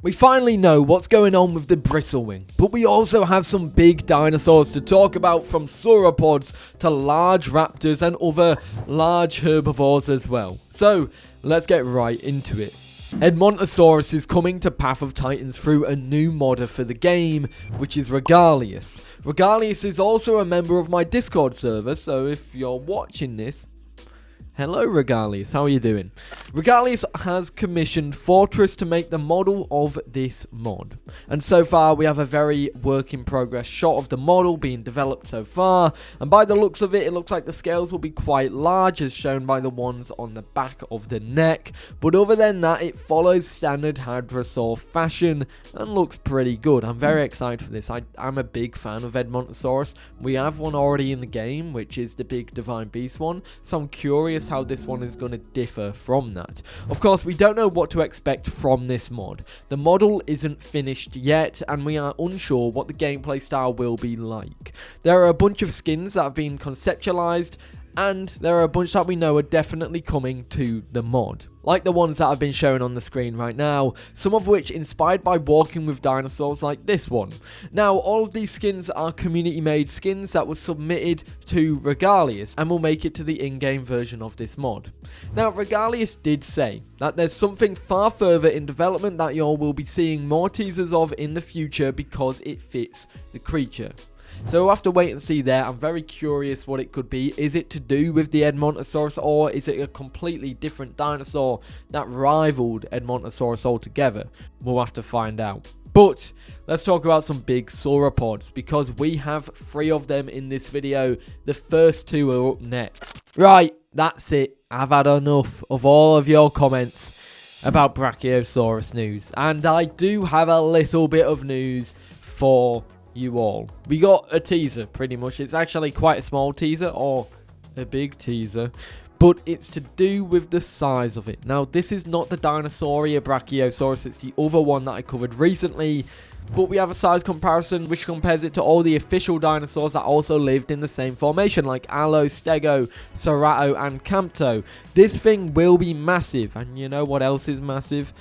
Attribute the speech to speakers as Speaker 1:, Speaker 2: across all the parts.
Speaker 1: We finally know what's going on with the Bristlewing, but we also have some big dinosaurs to talk about, from sauropods to large raptors and other large herbivores as well. So let's get right into it. Edmontosaurus is coming to Path of Titans through a new modder for the game, which is Regalius. Regalius is also a member of my Discord server, so if you're watching this, hello Regalius, how are you doing? Regalius has commissioned Fortress to make the model of this mod. And so far we have a very work in progress shot of the model being developed so far. And by the looks of it, it looks like the scales will be quite large, as shown by the ones on the back of the neck. But other than that, it follows standard hadrosaur fashion and looks pretty good. I'm very excited for this. I'm a big fan of Edmontosaurus. We have one already in the game, which is the big Divine Beast one. So I'm curious how this one is going to differ from that. Of course, we don't know what to expect from this mod. The model isn't finished yet, and we are unsure what the gameplay style will be like. There are a bunch of skins that have been conceptualized, and there are a bunch that we know are definitely coming to the mod, like the ones that have been shown on the screen right now, some of which inspired by walking with dinosaurs like this one. Now, all of these skins are community made skins that were submitted to Regalius and will make it to the in-game version of this mod. Now, Regalius did say that there's something far further in development that y'all will be seeing more teasers of in the future because it fits the creature. So we'll have to wait and see there. I'm very curious what it could be. Is it to do with the Edmontosaurus, or is it a completely different dinosaur that rivaled Edmontosaurus altogether? We'll have to find out. But let's talk about some big sauropods, because we have 3 of them in this video. The first 2 are up next. Right, that's it. I've had enough of all of your comments about Brachiosaurus news, and I do have a little bit of news for you all. We got a teaser, pretty much. It's actually quite a small teaser, or a big teaser, but it's to do with the size of it. Now, this is not the Dinosauria Brachiosaurus, it's the other one that I covered recently, but we have a size comparison which compares it to all the official dinosaurs that also lived in the same formation, like Allo, Stego, Cerato, and Campto. This thing will be massive, and you know what else is massive?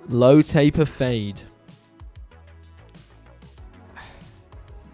Speaker 1: Low taper fade.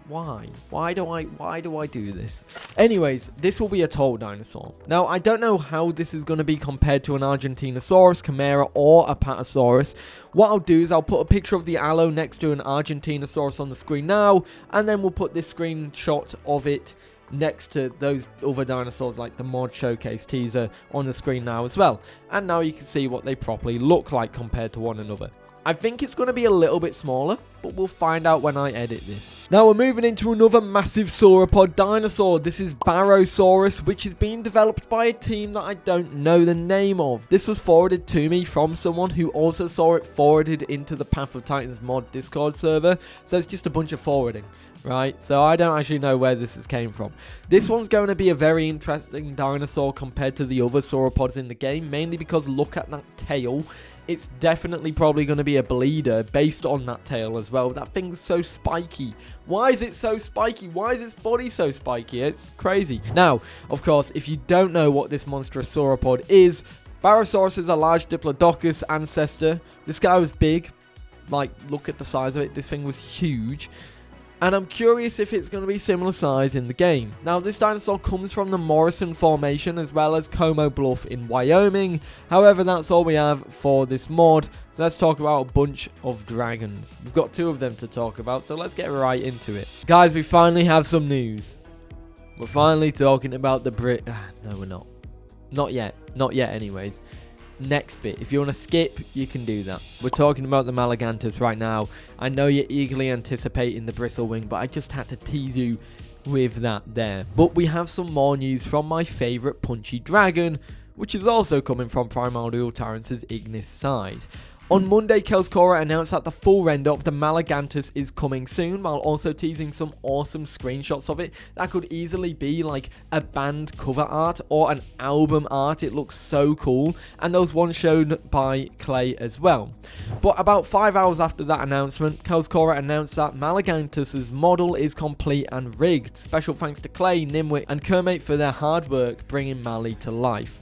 Speaker 1: Why? Why do I do this? Anyways, this will be a tall dinosaur. Now, I don't know how this is going to be compared to an Argentinosaurus, Chimera, or a Apatosaurus. What I'll do is I'll put a picture of the Allo next to an Argentinosaurus on the screen now, and then we'll put this screenshot of it next to those other dinosaurs like the mod showcase teaser on the screen now as well. And now you can see what they properly look like compared to one another. I think it's going to be a little bit smaller, but we'll find out when I edit this. Now we're moving into another massive sauropod dinosaur. This is Barosaurus, which is being developed by a team that I don't know the name of. This was forwarded to me from someone who also saw it forwarded into the Path of Titans mod Discord server. So it's just a bunch of forwarding, right? So I don't actually know where this came from. This one's going to be a very interesting dinosaur compared to the other sauropods in the game, mainly because look at that tail. It's definitely probably going to be a bleeder based on that tail as well. That thing's so spiky. Why is it so spiky? Why is its body so spiky? It's crazy. Now, of course, if you don't know what this monstrous sauropod is, Barosaurus is a large Diplodocus ancestor. This guy was big. Like, look at the size of it. This thing was huge. And I'm curious if it's going to be similar size in the game. Now, this dinosaur comes from the Morrison Formation as well as Como Bluff in Wyoming. However, that's all we have for this mod. So let's talk about a bunch of dragons. We've got 2 of them to talk about, so let's get right into it. Guys, we finally have some news. We're finally talking about the No, we're not. Not yet. Not yet anyways. Next bit. If you want to skip, you can do that. We're talking about the Maligantus right now. I know you're eagerly anticipating the Bristlewing, but I just had to tease you with that there. But we have some more news from my favourite punchy dragon, which is also coming from Primordial Tyrants' Ignis side. On Monday, Kelskora announced that the full render of the Maligantus is coming soon, while also teasing some awesome screenshots of it that could easily be like a band cover art or an album art. It looks so cool, and there was one shown by Clay as well. But about 5 hours after that announcement, Kelskora announced that Maligantus' model is complete and rigged. Special thanks to Clay, Nimwit, and Kermit for their hard work bringing Mali to life.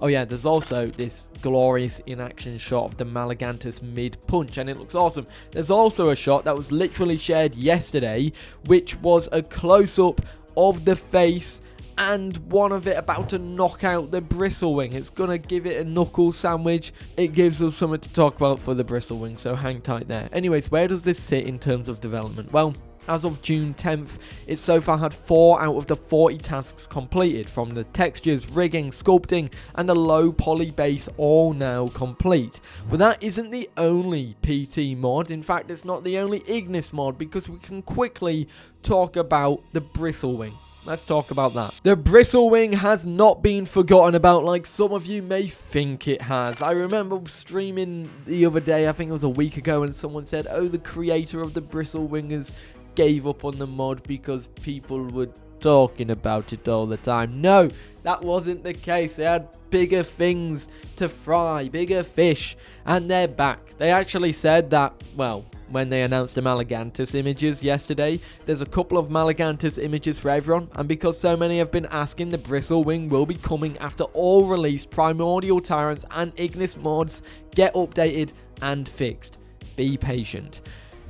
Speaker 1: Oh yeah, there's also this glorious in-action shot of the Maligantus mid-punch, and it looks awesome. There's also a shot that was literally shared yesterday, which was a close-up of the face and one of it about to knock out the Bristlewing. It's gonna give it a knuckle sandwich. It gives us something to talk about for the Bristlewing, so hang tight there. Anyways, where does this sit in terms of development? Well, as of June 10th, it so far had 4 out of the 40 tasks completed, from the textures, rigging, sculpting, and the low poly base all now complete. But that isn't the only PT mod. In fact, it's not the only Ignis mod, because we can quickly talk about the Bristlewing. Let's talk about that. The Bristlewing has not been forgotten about like some of you may think it has. I remember streaming the other day, I think it was a week ago, and someone said, oh, the creator of the Bristlewing gave up on the mod because people were talking about it all the time. No, that wasn't the case. They had bigger things to fry, bigger fish, and they're back. They actually said that, well, when they announced the Maligantus images yesterday, there's a couple of Maligantus images for everyone, and because so many have been asking, the Bristlewing will be coming after all released Primordial Tyrants and Ignis mods get updated and fixed. Be patient.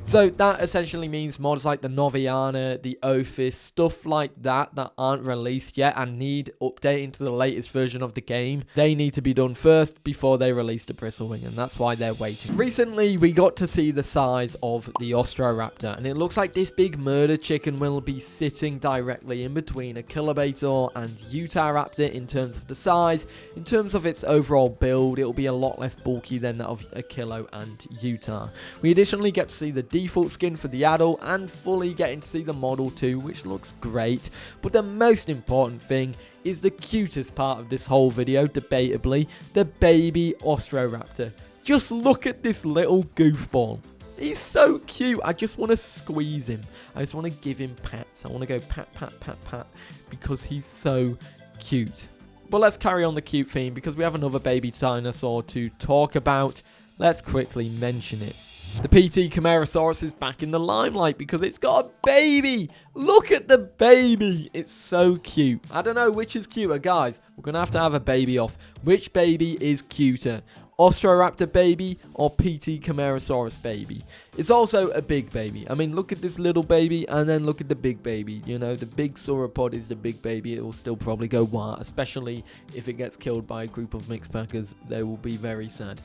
Speaker 1: So that essentially means mods like the Noviana, the Ophis, stuff like that aren't released yet and need updating to the latest version of the game. They need to be done first before they release the Bristlewing, and that's why they're waiting. Recently, we got to see the size of the Austroraptor, and it looks like this big murder chicken will be sitting directly in between a Kilobator and Utahraptor in terms of the size. In terms of its overall build, it'll be a lot less bulky than that of a Kilo and Utah. We additionally get to see the default skin for the adult and fully getting to see the model too, which looks great. But the most important thing is the cutest part of this whole video, debatably, the baby Austroraptor. Just look at this little goofball. He's so cute. I just want to squeeze him. I just want to give him pats. I want to go pat, pat, pat, pat, because he's so cute. But let's carry on the cute theme, because we have another baby dinosaur to talk about. Let's quickly mention it. The PT Camarasaurus is back in the limelight because it's got a baby. Look at the baby. It's so cute. I don't know which is cuter, guys. We're going to have a baby off. Which baby is cuter? Austroraptor baby or PT Camarasaurus baby? It's also a big baby. I mean, look at this little baby and then look at the big baby. You know, the big sauropod is the big baby. It will still probably go wild, especially if it gets killed by a group of mixed packers. They will be very sad.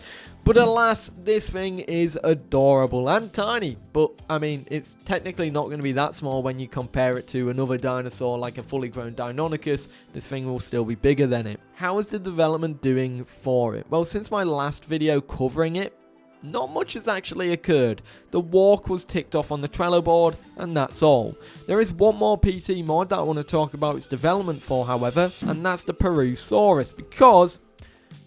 Speaker 1: But alas, this thing is adorable and tiny. But, I mean, it's technically not going to be that small when you compare it to another dinosaur like a fully grown Deinonychus. This thing will still be bigger than it. How is the development doing for it? Well, since my last video covering it, not much has actually occurred. The walk was ticked off on the Trello board, and that's all. There is one more PT mod that I want to talk about its development for, however, and that's the Purrusaurus, because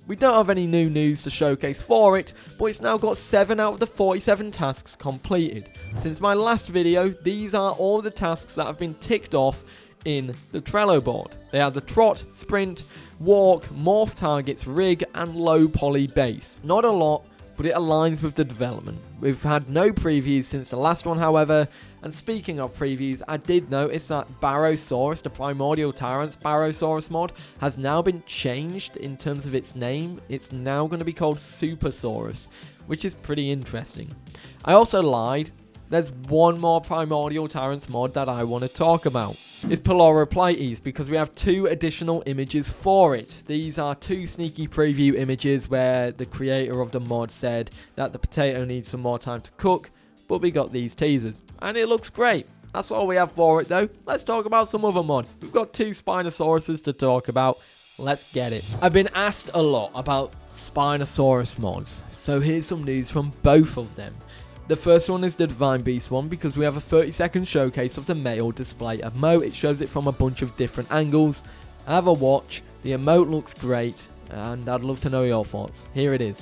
Speaker 1: we don't have any new news to showcase for it, but it's now got 7 out of the 47 tasks completed. Since my last video, these are all the tasks that have been ticked off in the Trello board. They are the trot, sprint, walk, morph targets, rig, and low poly base. Not a lot, but it aligns with the development. We've had no previews since the last one, however, and speaking of previews, I did notice that Barosaurus, the Primordial Tyrants Barosaurus mod, has now been changed in terms of its name. It's now going to be called Supersaurus, which is pretty interesting. I also lied. There's one more Primordial Tyrants mod that I want to talk about. It's Pyloroplites, because we have 2 additional images for it. These are 2 sneaky preview images where the creator of the mod said that the potato needs some more time to cook, but we got these teasers, and it looks great. That's all we have for it though. Let's talk about some other mods. We've got 2 Spinosauruses to talk about. Let's get it. I've been asked a lot about Spinosaurus mods, so here's some news from both of them. The first one is the Divine Beast one, because we have a 30-second showcase of the male display emote. It shows it from a bunch of different angles. Have a watch. The emote looks great, and I'd love to know your thoughts. Here it is.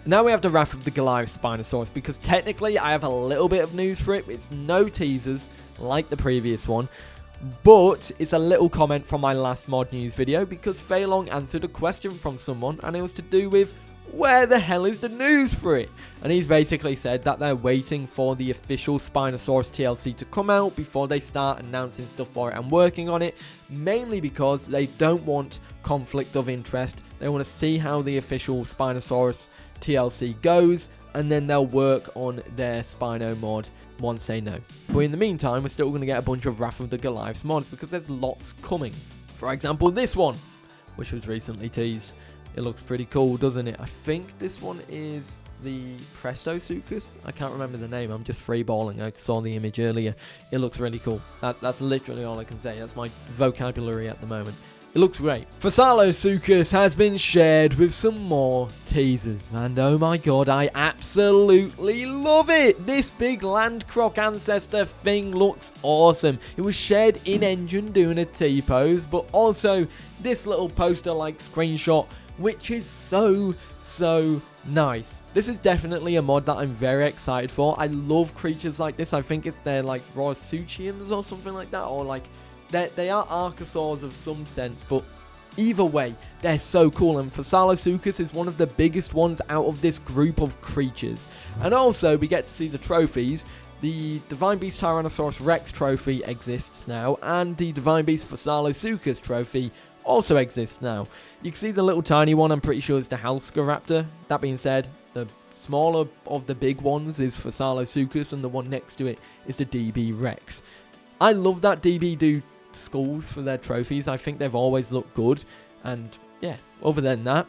Speaker 1: Now we have the Wrath of the Goliath Spinosaurus, because technically I have a little bit of news for it. It's no teasers like the previous one, but it's a little comment from my last mod news video, because Feilong answered a question from someone, and it was to do with where the hell is the news for it? And he's basically said that they're waiting for the official Spinosaurus TLC to come out before they start announcing stuff for it and working on it, mainly because they don't want conflict of interest. They want to see how the official Spinosaurus TLC goes, and then they'll work on their Spino mod once they know. But in the meantime, we're still going to get a bunch of Wrath of the Goliaths mods, because there's lots coming. For example, this one, which was recently teased. It looks pretty cool, doesn't it? I think this one is the Fasalosuchus. I can't remember the name. I'm just freeballing. I saw the image earlier. It looks really cool. That's literally all I can say. That's my vocabulary at the moment. It looks great. Fasalosuchus has been shared with some more teasers. And oh my god, I absolutely love it. This big land croc ancestor thing looks awesome. It was shared in engine doing a T-pose, but also this little poster-like screenshot, which is so nice. This is definitely a mod that I'm very excited for. I love creatures like this. I think they're like Rossuchians or something like that, or like they are archosaurs of some sense, but either way, they're so cool. And Fasalosuchus is one of the biggest ones out of this group of creatures. And also, we get to see the trophies. The Divine Beast Tyrannosaurus Rex trophy exists now, and the Divine Beast Fasalosuchus trophy also exists now. You can see the little tiny one, I'm pretty sure is the Austroraptor. That being said, the smaller of the big ones is Fasalosuchus, and the one next to it is the DB Rex. I love that DB do skulls for their trophies. I think they've always looked good. And yeah, other than that,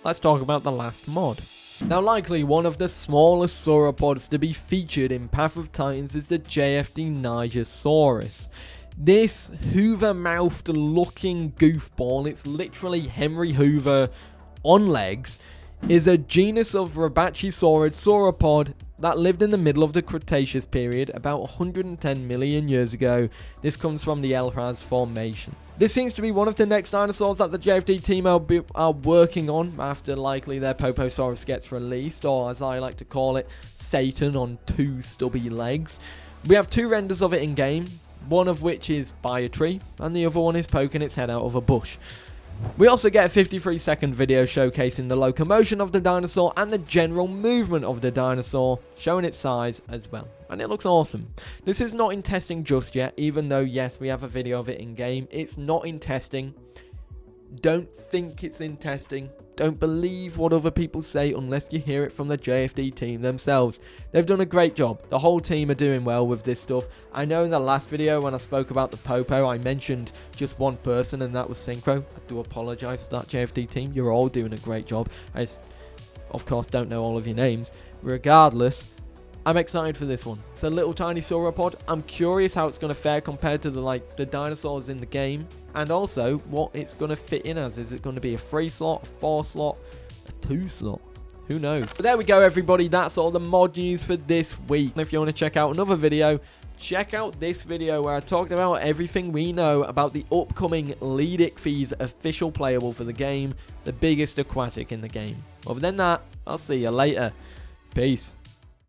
Speaker 1: let's talk about the last mod. Now, likely one of the smallest sauropods to be featured in Path of Titans is the JFD Nigersaurus. This Hoover-mouthed looking goofball, it's literally Henry Hoover on legs, is a genus of Rabachisaurus sauropod that lived in the middle of the Cretaceous period about 110 million years ago. This comes from the Elras Formation. This seems to be one of the next dinosaurs that the JFD team are working on after likely their Poposaurus gets released, or as I like to call it, Satan on two stubby legs. We have two renders of it in game, one of which is by a tree, and the other one is poking its head out of a bush. We also get a 53-second video showcasing the locomotion of the dinosaur and the general movement of the dinosaur, showing its size as well. And it looks awesome. This is not in testing just yet, even though, yes, we have a video of it in game. It's not in testing. Don't think it's in testing. Don't believe what other people say unless you hear it from the JFD team themselves. They've done a great job. The whole team are doing well with this stuff. I know in the last video when I spoke about the Popo, I mentioned just one person, and that was Synchro. I do apologise for that, JFD team. You're all doing a great job. I just, of course, don't know all of your names. Regardless, I'm excited for this one. It's a little tiny sauropod. I'm curious how it's going to fare compared to the dinosaurs in the game, and also what it's going to fit in as. Is it going to be a 3 slot, a 4 slot, a 2 slot? Who knows? But there we go, everybody. That's all the mod news for this week. And if you want to check out another video, check out this video where I talked about everything we know about the upcoming Lead Ichthys official playable for the game, the biggest aquatic in the game. Other than that, I'll see you later. Peace.